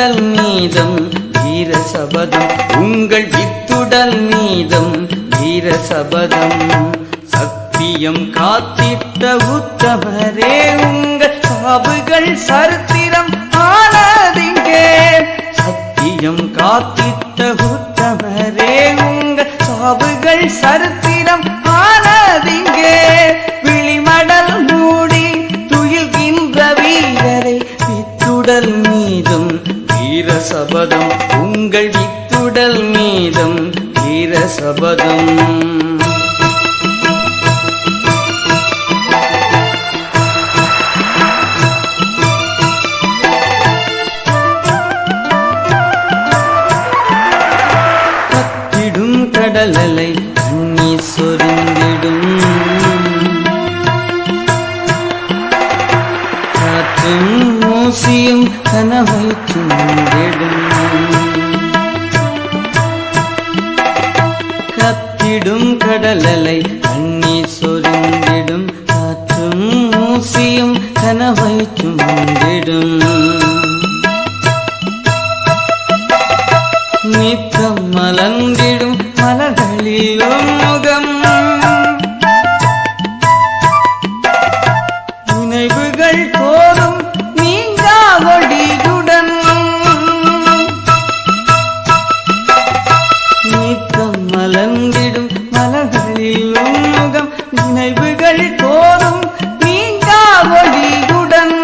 வித்துடல் மீதம் வீர சபதம் உங்கள் வித்துடல் மீதம் வீர சபதம் சத்தியம் காத்திட்ட உத்தமரே உங்கள் சாவுகள் சரித்திரம் ஆனதிங்கே சத்தியம் காத்திட்ட உத்தமரே உங்கள் சாவுகள் சரித்திரம் ஆனதிங்கே விழிமடல் மூடி துயில்கின்ற வீரரை வித்துடல் மீதும் வீர சபதம் உங்கள் வித்துடல் மீதும் வீர சபதம் கத்திடும் கடலலை கண்ணீர் சொரிந்திடும் காற்றும் மூசியும் கனவை சுண்டிடும் கத்திடும் கடலலை கண்ணீர் சொரிந்திடும் காற்றும் மூசியும் கனவை சுண்டிடும் நித்தம் மலர்ந்திடும் மலர்களிலும் முகம் நினைவுகள் போதும் நீங்கா ஒளியுடன் நித்தம் மலர்ந்திடும் மலர்களிலும் முகம் நினைவுகள் போதும் நீங்கா ஒளியுடன்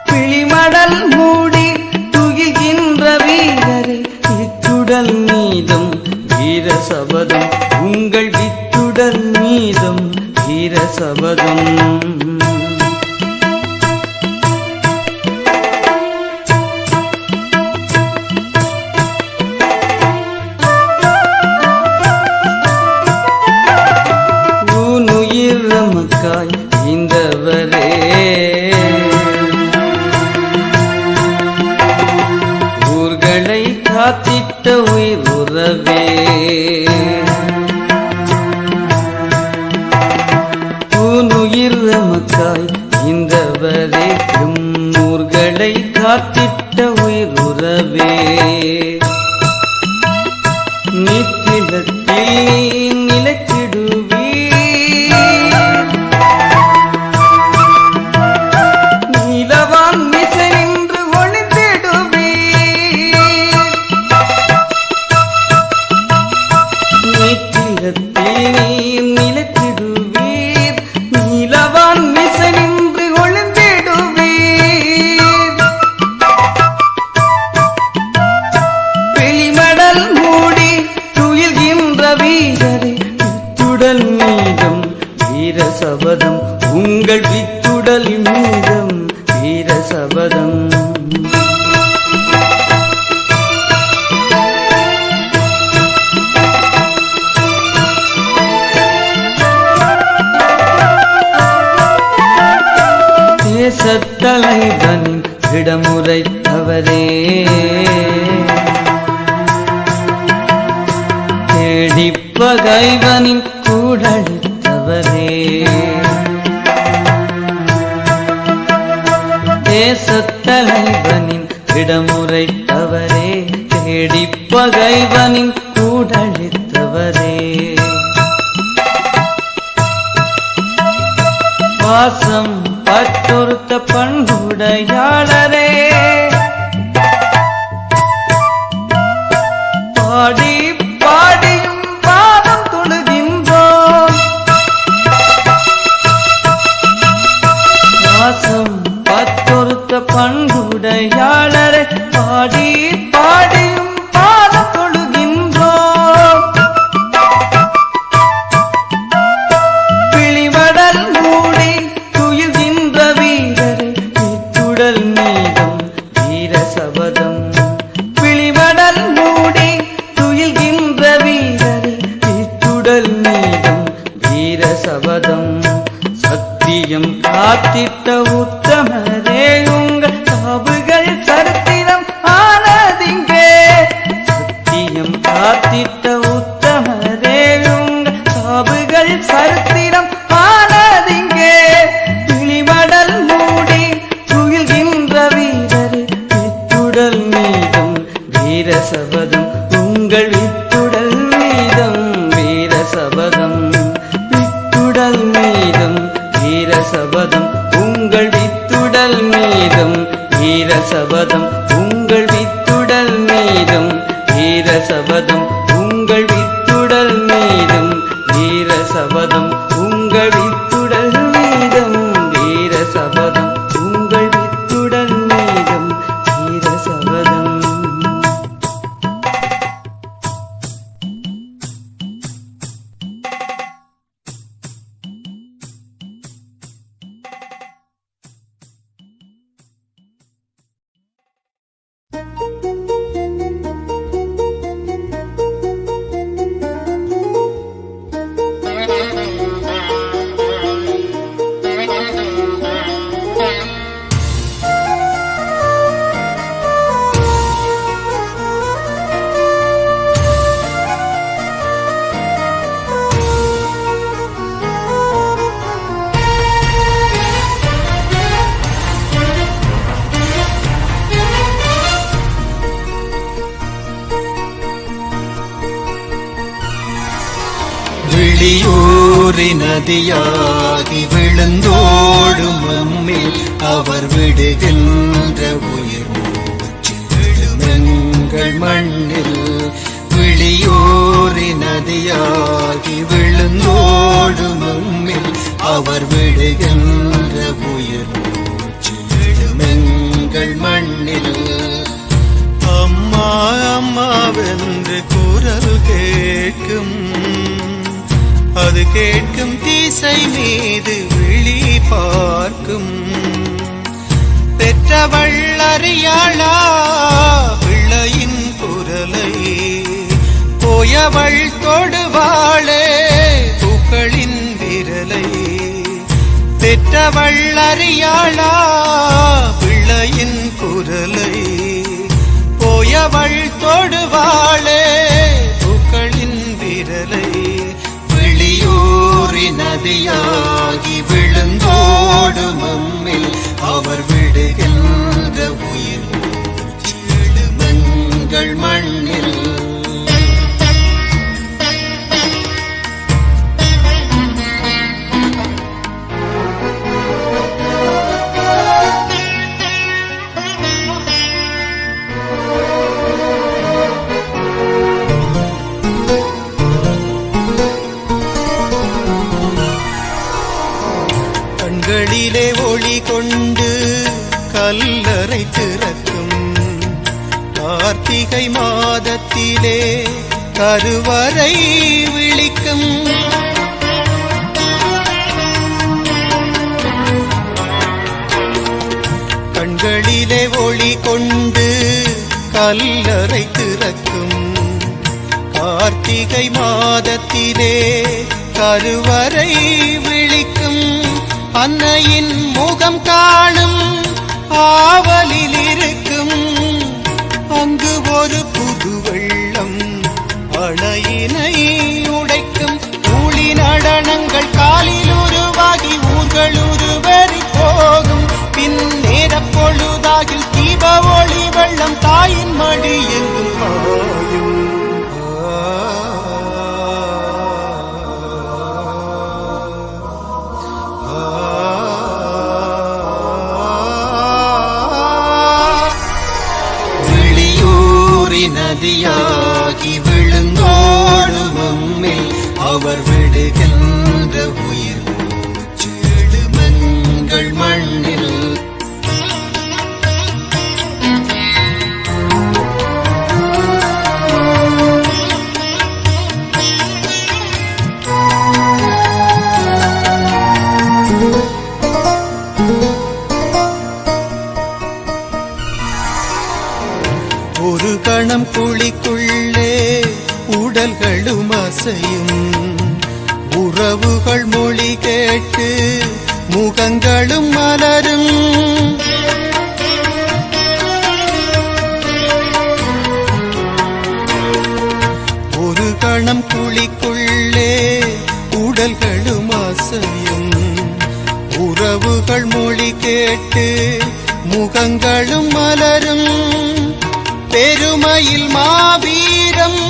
பிழிமடல் மூடி துகில்கின்ற வீரரை வித்துடல் மீதும் வீர சபதம் உங்கள் வித்துடல் மீதும் வீர சபதம் ஊனுயிர் நமக்காய் ஈந்தவரே ஊர்களை காத்திட்ட உயிர் உறவே ஊனுயிர் நமக்காய் ஈந்தவரே ஊர்களை காத்திட்ட உயிர் உறவே நித்திலத்தில் நிலைத்திடுவே நீலவான் மிசை நின்று ஒளிந்திடுவே நித்திலத்தில் நிலைத்திடுவீர் நீலவான் மிசை நின்று ஒளிந்திடுவீர் வெளிமடல் மூடி துயில்கின்ற வீரரை வித்துடல் மீதும் வீர சபதம் உங்கள் வித்துடல் மீதும் வீர சபதம் தேசத்தலைவனின் இடமுறைத்தவரே தேடிப்பகைவனின் கூடழித்தவரே தேசத்தலைவனின் இடமுறைத்தவரே தேடிப்பகைவனின் கூடழித்தவரே பாசம் பற்றொருத்த பண்புடையாளரே பாடி பாடியும் பாதம் தொழுகின்றோம் பாசம் பற்றொருத்த பண்புடையாளரே பாடி பாடியும் பாதம் தொழுகின்றோம் பிழிமடல் மூடி துயில்கின்ற வீரரை வித்துடல் மீதும் வீர சபதம் பிழிமடல் மூடி துயில்கின்ற வீரரை வித்துடல் மீதும் வீர சபதம் சத்தியம் காத்திட்ட உத்தமரே உங்கள் சாவுகள் சரித்திரம் ஆனதிங்கே சத்தியம் காத்திட்ட உத்தமரே உங்கள் சாவுகள் சரித்திரம் ஆனதிங்கே பிழிமடல் மூடி மீதும் வீர சபதம் உங்கள் வித்துடல் மீதும் வீர சபதம் உங்கள் வித்துடல் மீதும் வீர சபதம் உங்கள் வித்துடல் மீதும் வீர சபதம் உங்கள் வித்துடல் மீதும் வீர சபதம். விழியூரி நதியாகி விழுந்தோடும் நம்மில் அவர் விடுகின்ற உயிர் மூச்சு விழுமெங்கள் மண்ணில். விழியூரி நதியாகி விழுந்தோடும் நம்மில் அவர் விடுகின்ற உயிர் மூச்சு விழுமெங்கள் மண்ணில். அம்மா அம்மாவென்று குரல் கேட்கும், அது கேட்கும் திசை மீது விழி பார்க்கும். பெற்றவள் அறியாளா பிள்ளையின் குரலை, போயவள் தொடுவாளே பூக்களின் விரலை. பெற்றவள் அறியாளா பிள்ளையின் குரலை, போயவள் தொடுவாளே பூக்களின் விரலை. விழியூரி நதியாகி விழுந்தோடும் நம்மில் அவர் விடுகின்ற உயிர் மூச்சு விழுமெங்கள் மண்ணில். கண்களிலே ஒளி கொண்டு கல்லறை திறக்கும், கார்த்திகை மாதத்திலே கருவறை விழிக்கும். கண்களிலே ஒளி கொண்டு கல்லறை திறக்கும், கார்த்திகை மாதத்திலே கருவறை விழிக்கும். அன்னையின் முகம் காணும் ஆவலில் இருக்கும், அங்கு ஒரு புது வெள்ளம் அணையினை உடைக்கும். ஊழி நடனங்கள் காலில் உருவாகி ஊர்கள் உருவறி போகும். பின்னேற பொழுதாகில் தீப ஒளி வெள்ளம் தாயின் மடி எங்கும் பாயும். நதியாகி விழுந்தோடும் நம்மில் அவர் விடுகின்ற உயிர் மூச்சு விழுமெங்கள் மண்ணில். ஒரு கணம் குழிக்குள்ளே உடல்களும் அசையும், உறவுகள் மொழி கேட்டு முகங்களும் மலரும். ஒரு கணம் குழிக்குள்ளே உடல்களும் அசையும், உறவுகள் மொழி கேட்டு முகங்களும் மலரும். பெருமையில் மாவீரம்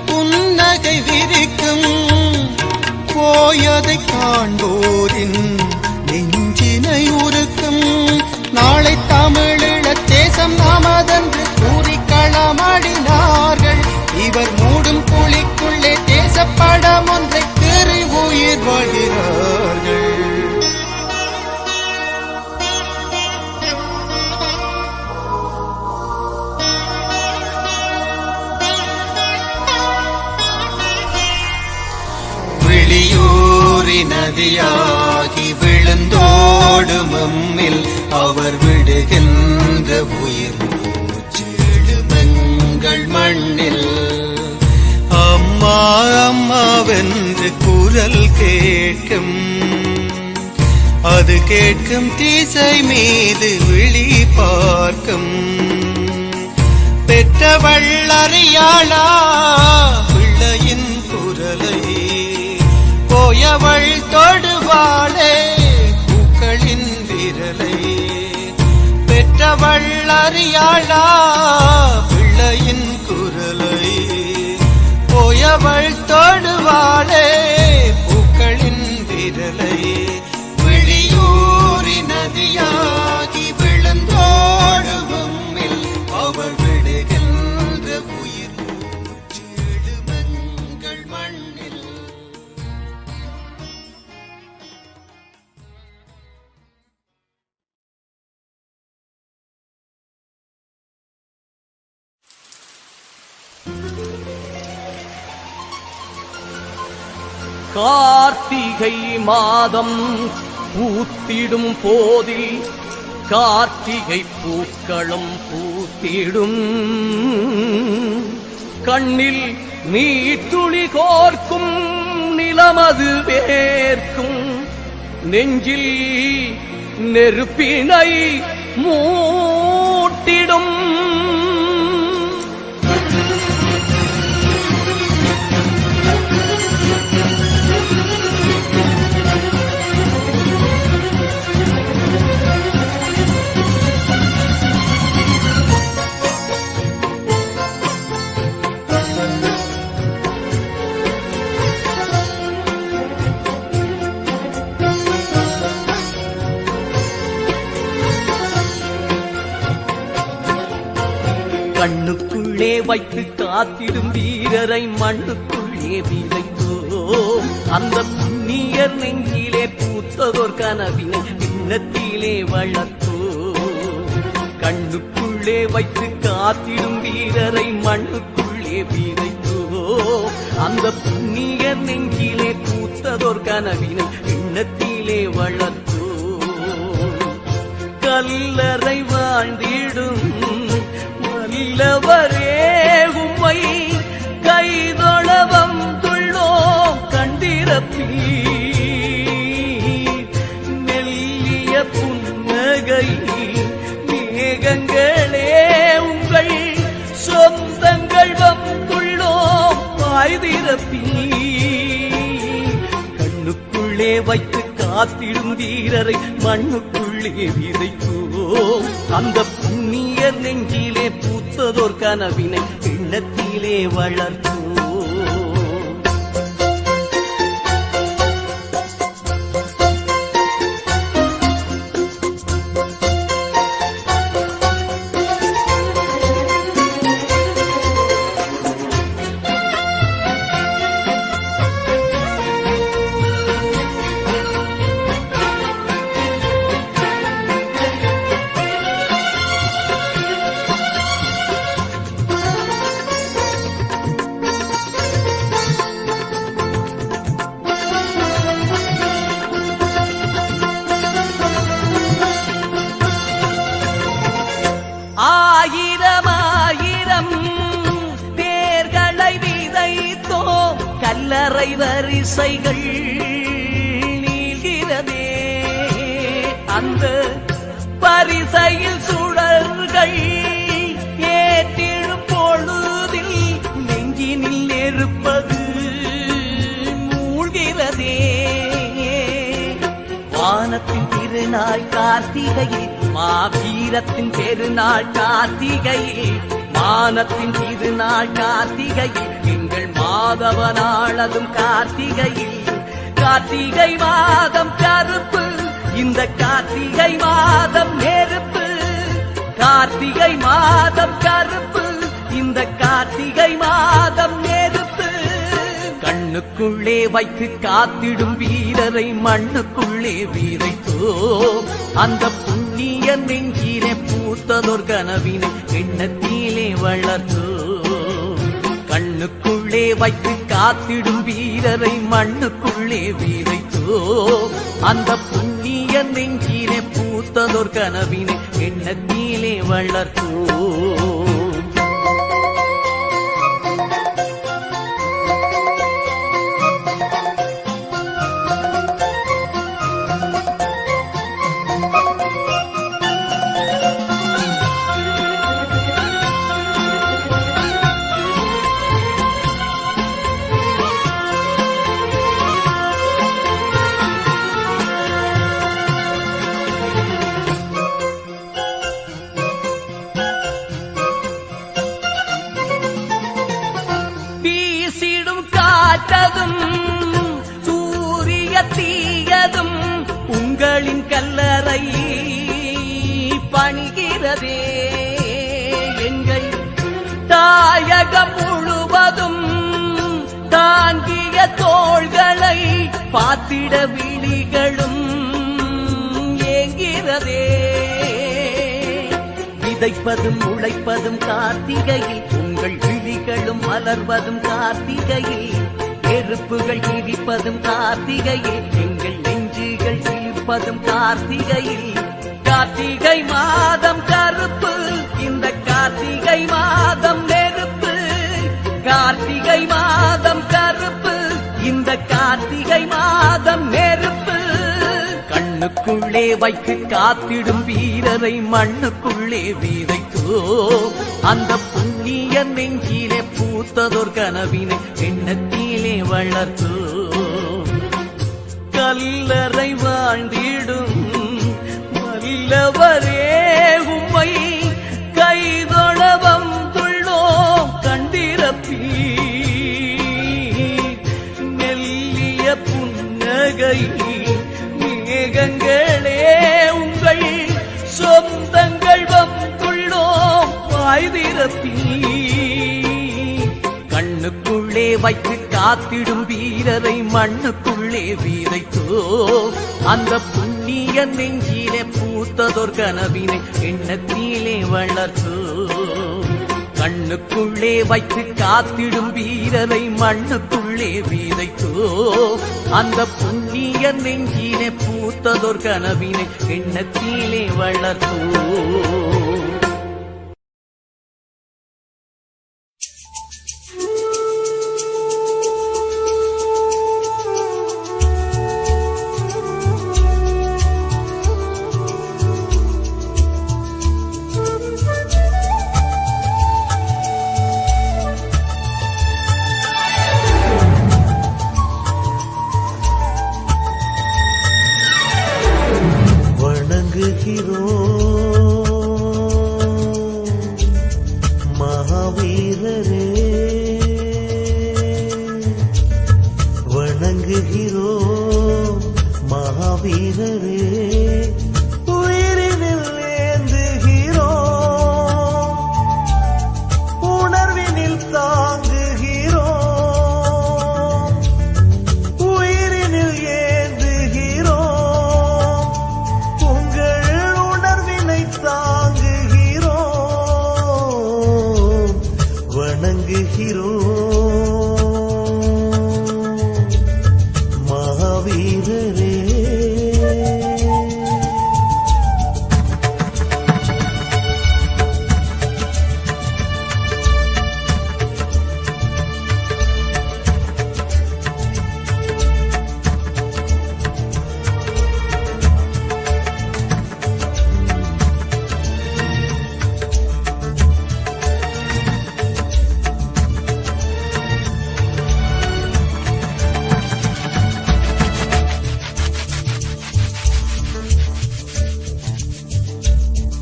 புன்னகை விரிக்கும், போயதை காண்போரின் நெஞ்சினை உருக்கும். நாள் நதியாகி விழுந்தோடும் நம்மில் அவர் விடுகின்ற உயிர் மூச்செழுமெங்கள் மண்ணில். அம்மா அம்மாவென்று குரல் கேட்கும், அது கேட்கும் திசை மீது விழி பார்க்கும். பெற்றவள் அறியாளா பிள்ளையின் குரலை, போயவள் தொடுவாளே பூக்களின் விரலை. பெற்றவள் அறியாளா பிள்ளையின் குரலை, போயவள் தொடுவாளே பூக்களின் விரலை. விழியூரி நதியாகி விழுந்தோடும் அவர் விடுகின்ற உயிர் மூச்செழுமெங்கள் மண்ணில். கார்த்திகை மாதம் பூத்திடும் போதில் கார்த்திகை பூக்களும் பூத்திடும். கண்ணில் நீட்டுளி கோர்க்கும் நிலமது வேர்க்கும், நெஞ்சில் நெருப்பினை மூட்டிடும். கண்ணுக்குள்ளே வைத்து காத்திடும் வீரரை மண்ணுக்குள்ளே விதைத்தோம். அந்த புண்ணியர் நெஞ்சிலே பூத்ததோர் கனவினை எண்ணத்திலே வளர்த்தோம். கண்ணுக்குள்ளே வைத்து காத்திடும் வீரரை மண்ணுக்குள்ளே விதைத்தோம். அந்த புண்ணியர் நெஞ்சிலே பூத்ததோர் கனவினை எண்ணத்திலே வளர்த்தோம். கல்லறை வாழ்ந்திடும் நல்லவரே உம்மை கைதொழ வந்துள்ளோம் கண்டிரப்பீர். மெல்லிய புன்னகை மேகங்களே உங்கள் சொந்தங்கள் வந்துள்ளோம் வாய்திரப்பீர். கண்ணுக்குள்ளே வைத்து காத்திடும் வீரரை மண்ணுக்குள்ளே விதைத்தோம். அந்த புண்ணியர் நெஞ்சிலே பூத்ததோர் கனவினை எண்ணத்திலே வளர்த்தோம். கல்லறை வரிசைகள் நீள்கிறதே. அந்த பரிசையில் சுடர்கள் ஏற்றிடும் பொழுதில் நெஞ்சினில் நெருப்பது மூழ்கிறதே. வானத்தின் திருநாள் கார்த்திகையில் மாவீரத்தின் பெருநாள் கார்த்திகையில், வானத்தின் திருநாள் கார்த்திகையில் எங்கள் மாதவனாளதும் கார்த்திகையில். கார்த்திகை மாதம் கருப்பு, இந்த கார்த்திகை மாதம் நெருப்பு. கார்த்திகை மாதம் கருப்பு, இந்த கார்த்திகை மாதம் நெருப்பு. கண்ணுக்குள்ளே வைத்து காத்திடும் வீரரை மண்ணுக்குள்ளே விதைத்தோம். அந்த புண்ணிய நெஞ்சிலே பூத்ததோர் கனவினை எண்ணத்திலே வளர்த்தோம். கண்ணுக்குள்ளே வைத்து காத்திடும் வீரரை மண்ணுக்குள்ளே வீரைத்தோ அந்த புண்ணிய நெஞ்சிலே பூத்ததோர் கனவினை எண்ணத்திலே வளர்த்தோ சூரிய தீயதும் உங்களின் கல்லறை பணிகிறதே எங்கள் தாயகம் முழுவதும் தாங்கிய தோள்களை பார்த்திட விழிகளும் ஏங்கிறதே விதைப்பதும் உழைப்பதும் கார்த்திகையில் உங்கள் விழிகளும் மலர்வதும் கார்த்திகையில் நெருப்புகள் கிழிப்பதும் கார்த்திகையில் எங்கள் நெஞ்சுகள் சிலிப்பதும் கார்த்திகையில் கார்த்திகை மாதம் கருப்பு இந்த கார்த்திகை மாதம் நெருப்பு கார்த்திகை மாதம் கருப்பு இந்த கார்த்திகை மாதம் நெருப்பு கண்ணுக்குள்ளே வைத்து காத்திடும் வீரரை மண்ணுக்குள்ளே வீதைத்தோ அந்த புண்ணிய நெஞ்சிலே பூத்ததோர் கனவினை எண்ணத்திலே வளர்த்தோ கல்லறை வாழ்ந்திடும் வல்லவரே உம்மை கைதொழ வந்துள்ளோம் கண்டிரப்பி மெல்லிய புன்னகை மேகங்களே உங்கள் சொந்தங்கள் வந்துள்ளோம் வாய்திரப்பி கண்ணுக்குள்ளே வைத்து காத்திடும் வீரரை மண்ணுக்குள்ளே வீரைத்தோ அந்த புண்ணிய நெஞ்சிலே பூத்ததோர் கனவினை எண்ணத்திலே வளர்த்தோ கண்ணுக்குள்ளே வைத்து காத்திடும் வீரரை மண்ணுக்குள்ளே வீதைத்தோ அந்த புண்ணிய நெஞ்சிலே பூத்ததோர் கனவினை எண்ணத்திலே வளர்த்தோ மகாவீரரே வணங்குகிறோம் மகாவீரரே உயிரினில் ஏந்துகிறோம் உணர்வினில் தாங்குகிறோம் உயிரினில் ஏந்துகிறோம் உங்கள் உணர்வினை தாங்குகிறோம் வணங்குகிறோம் மகாவீரரே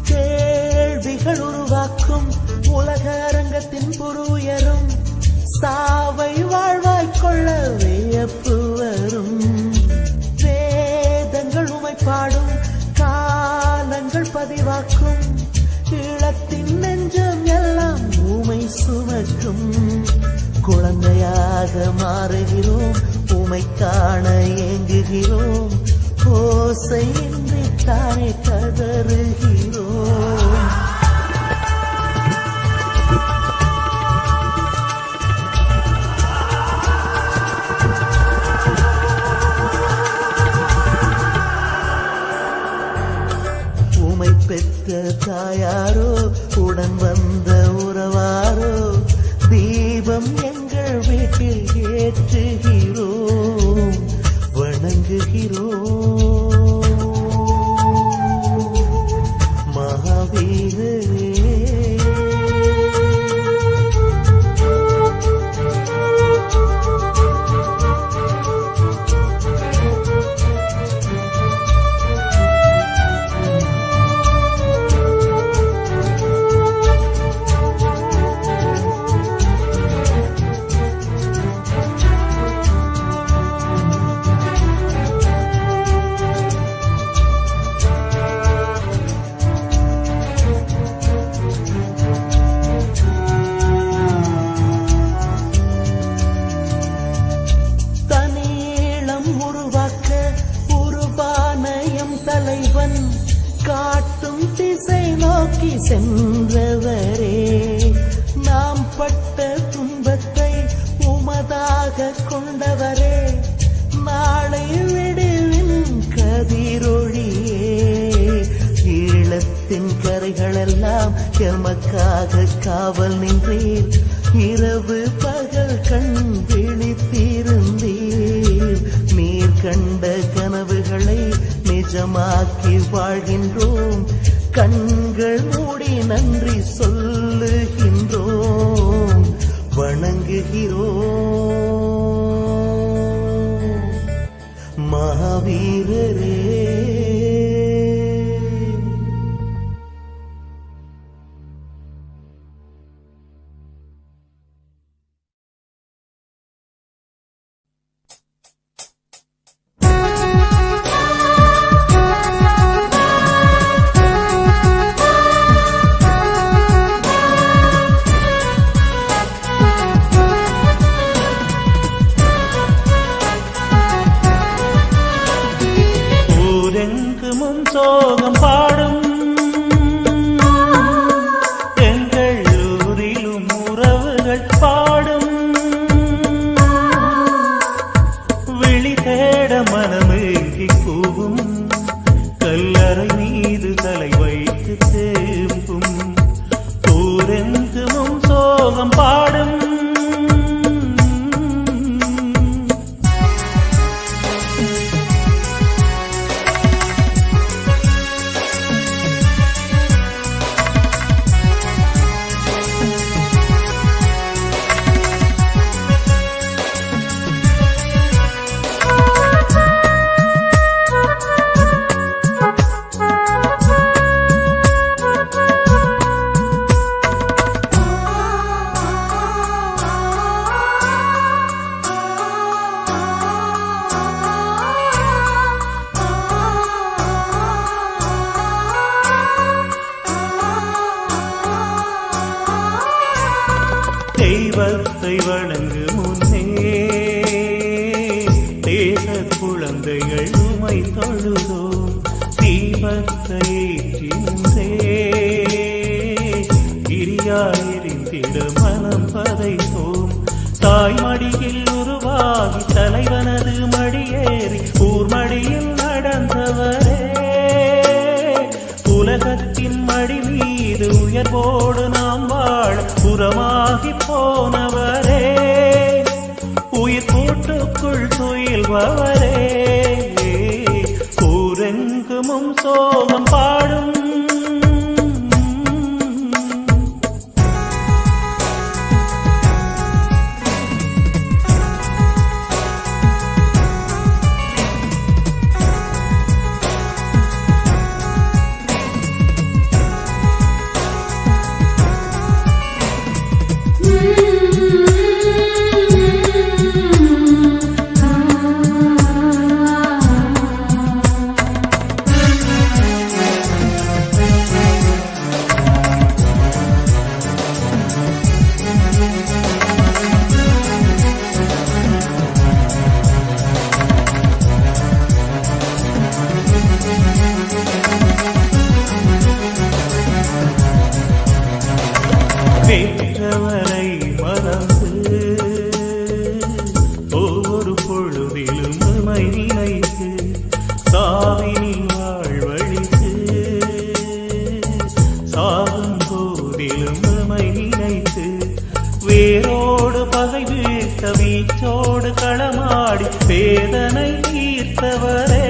கேள்விகள் உருவாக்கும் உலக அரங்கத்தின் புருயரும் சாவை வாழ்வாய் கொள்ள வியப்பு வரும் வேதங்கள் உமை பாடும் காலங்கள் பதிவாக்கும் ஈழத்தின் நெஞ்சம் எல்லாம் உமை சுமக்கும் குழந்தையாக மாறுகிறோம் உமை காண ஏங்குகிறோம் ஓசையின்றி தானே கதறுகிறோம் பெத்த தாயாரோ உடன் வந்த உறவாரோ தீபம் எங்கள் வீட்டில் ஏற்றுகிறோம் வணங்குகிறோம் மகாவீரரே. தலைவன் காட்டும் திசை நோக்கி சென்றவரே நாம் பட்ட துன்பத்தை உமதாக கொண்டவரே நாளை விடுவின் கதிரொழியே ஈழத்தின் கரைகளெல்லாம் எமக்காக காவல் நின்றீர் இரவு பகல் கண் விழித்திருந்தீர் நீர் கண்ட கனவுகளை நிஜமாக்கி வாழ்கின்றோம் கண்கள் மூடி நன்றி சொல்லுகின்றோம் வணங்குகிறோம் மகாவீரரே. சோகம் பாடும் எங்கள் ஊரிலும் உறவுகள் பாடும் விழி தேட மனமேங்கி கூவும் கல்லறை மீது தலை வைத்து தேம்பும் ஊரெங்குமும் சோகம் பாடும் தெய்வத்தை வணங்கு முன்னே தேச குழந்தைகள் உமை தொழுதோம் தீபத்தை ஏற்றி நின்றே கிரியாயிருந்திட மனம் பதைத்தோம் தாய்மடியில் உருவாகி தலைவனது மடியேறி ஊர் மடியில் நடந்தவரே உலகத்தின் மடி மீது உயர்வோடு நாம் வாழ புறமாகி போனவரே உயிர் கூட்டுக்குள் துயில்பவரே ஊரெங்குமும் சோகம் பாடும் பெற்றவரை மறந்து ஒவ்வொரு பொழுதிலும் உமை நினைத்து சாவினில் வாழ்வழித்து வேரோடு பகை வீழ்த்த வீச்சோடு களமாடி வேதனை தீர்த்தவரே,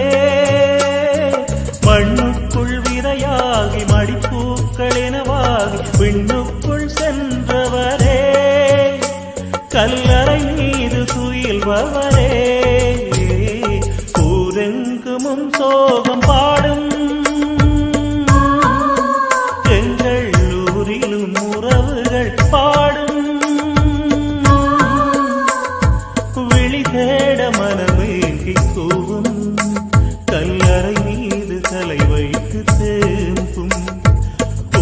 மண்ணுக்குள் விதையாகி மடிப்பூக்கள் எனவாகி விண்ணுக்குள் சென்றவரே, கல்லறை மீது துயில்பவரே, ஊரெங்குமும் சோகம் பாடும் எங்கள் ஊரிலும் உறவுகள் பாடும், விழி தேட மனமேங்கி கூவும் கல்லறை மீது தலை வைத்து தேம்பும்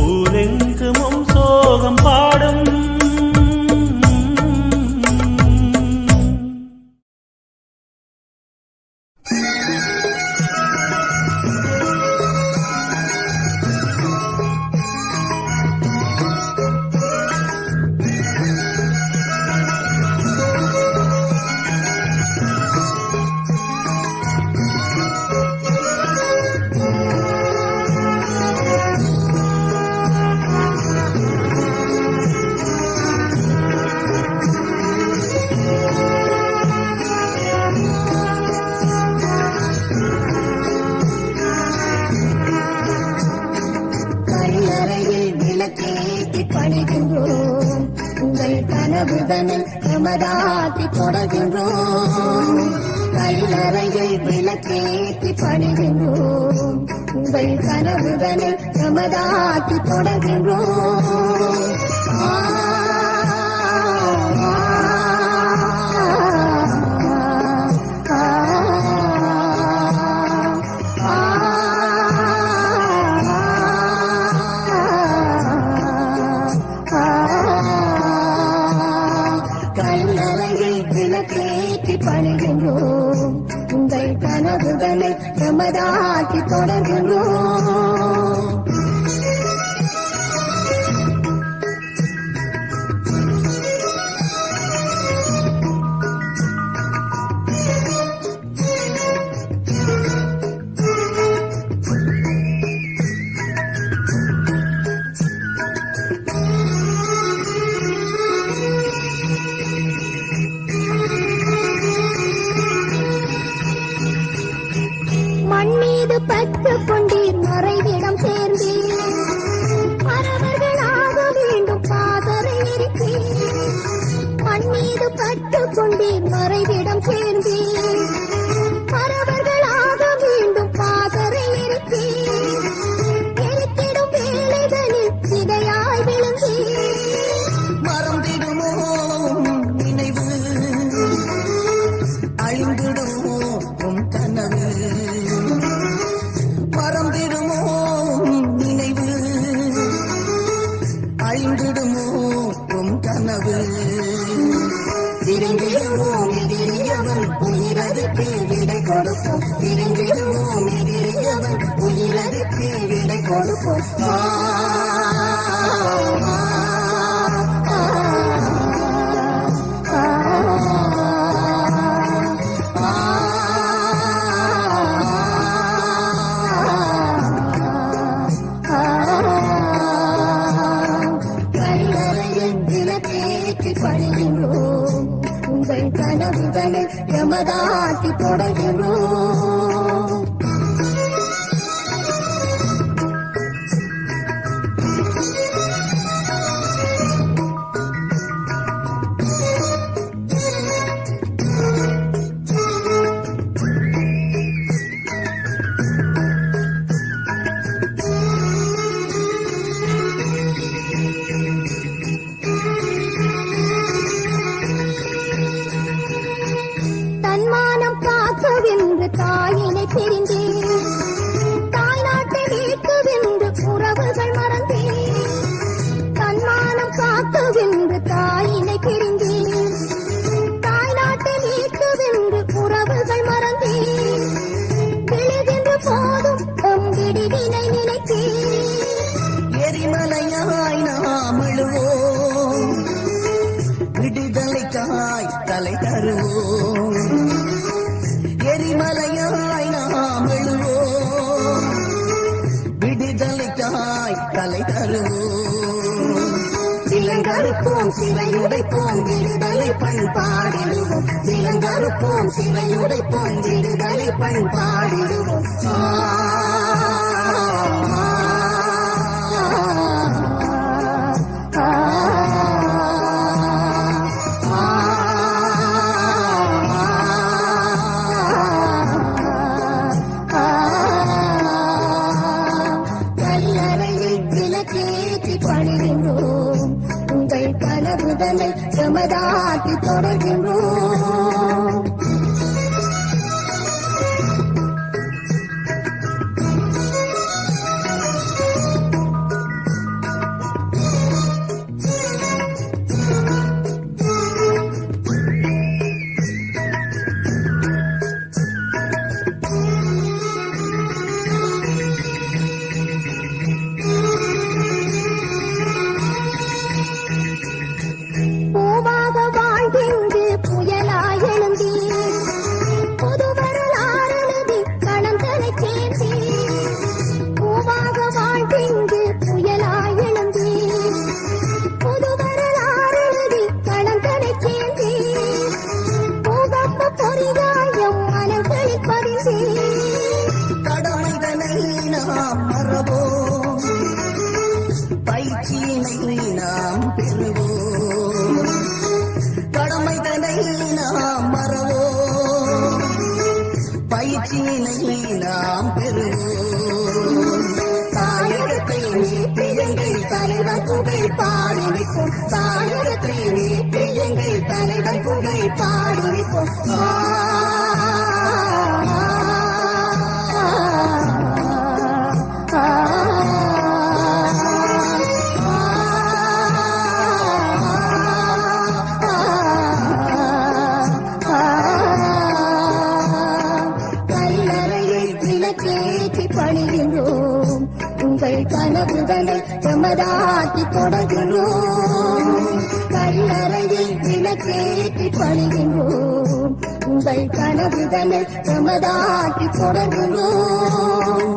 ஊரெங்குமும் சோகம் பாடும். கனவுதனை நமதாக்கி தொடர்கின்றோம், கல்லறையில் விளக்கேற்றி பணிகின்றோம், உங்கள் கனவுதனை நமதாக்கி தொடர்கின்றோம். பணிகின்றோம், உங்கள் கனவுகளை நமதாக்கி தொடர்கின்றோம். மண்ணீது பற்று கொண்டீர் மறைவிடம் சேர்ந்தீர், மறவர்களாக வேண்டும் பாதரை இருக்கிறீர். மண்ணீது பற்று கொண்டீர் மறைவிடம் சேர்ந்தீர், மறவர்களாக வேண்டும் பாதரை இருக்கிறீர். எழுத்திடும் வேலைகளில் சிதையாய் விழுந்தீர், மறந்திடுமோ நினைவு அழிந்திடுமோ கனவு, மறந்திடுமோ நினைவு அழிந்திடுமோ கனவு. திரும்பிடுவோம் எதிரியவன் உயிரதுக்கு விடை கொடுப்போம், திரும்பிடுவோம் எதிரியவன் உயிரதுக்கு விடை கொடுப்போம். பணிகின்றோம், உங்கள் கனவுகளை எமதாக்கி தொடர்கின்றோம். தன்மானம் காக்கவென்று தாயினை பிரிந்தேன், தாய் நாட்டை வீட்டுவென்று உறவுகள் மறந்தேன். தன்மானம் காக்கவென்று தாயினை பிரிந்தேன், தாய் நாட்டை வீட்டுவென்று உறவுகள் மறந்தேன். விழுகின்ற போதும் விடிவினை நினைத்தேன், எரிமலையாய் நாம் அழுவோம், விடுதலைக்காய் தலை தருவோம். எரிமலையாய் நாம் எழுவோம், விடுதலைக்காய் தலை தருவோம். சிலங்கறுப்போம் சிறையுடைப்போம் விடுதலை பண்பாடிடுவோம் சிலங்கறுப்போம் சிறையுடைப்போம் விடுதலை பண்பாடிடுவோம் பணிகின்றோம் உங்கள் கனவுதனை சமதாக்கி தொடர்கின்றோம் பூவாக வாழ்கின்று புயலாய் எழுந்தி புது வரலாறு கணந்தனை சேர்த்தி பூவாக வாழ்கின்று புயலாய் எழுந்தி புது வரலாறு கணந்தனை சேர்த்தி பூகப்ப பொறியாயம் மனங்களில் பதிந்து கடமைதனை நாம் மறவோம் பயிற்சியினை நாம் பெறுவோம் கடமைதனை நாம் மறவோம் பயிற்சியினை நாம் பெறுவோம் தாயகத்தை மீட்டு எங்கள் தலைவன் புகழ் பாடுவிப்போம் தாயகத்தை மீட்டு எங்கள் தலைவன் புகழ் பாடுவிப்போம் பணிகின்றோம் உங்கள் கனவுதனை சமதாக்கி தொடர்கின்றோம் கல்லறையில் விளக்கேற்றி பணிகின்றோம் உங்கள் கனவுதனை சமதாக்கி தொடர்கின்றோம்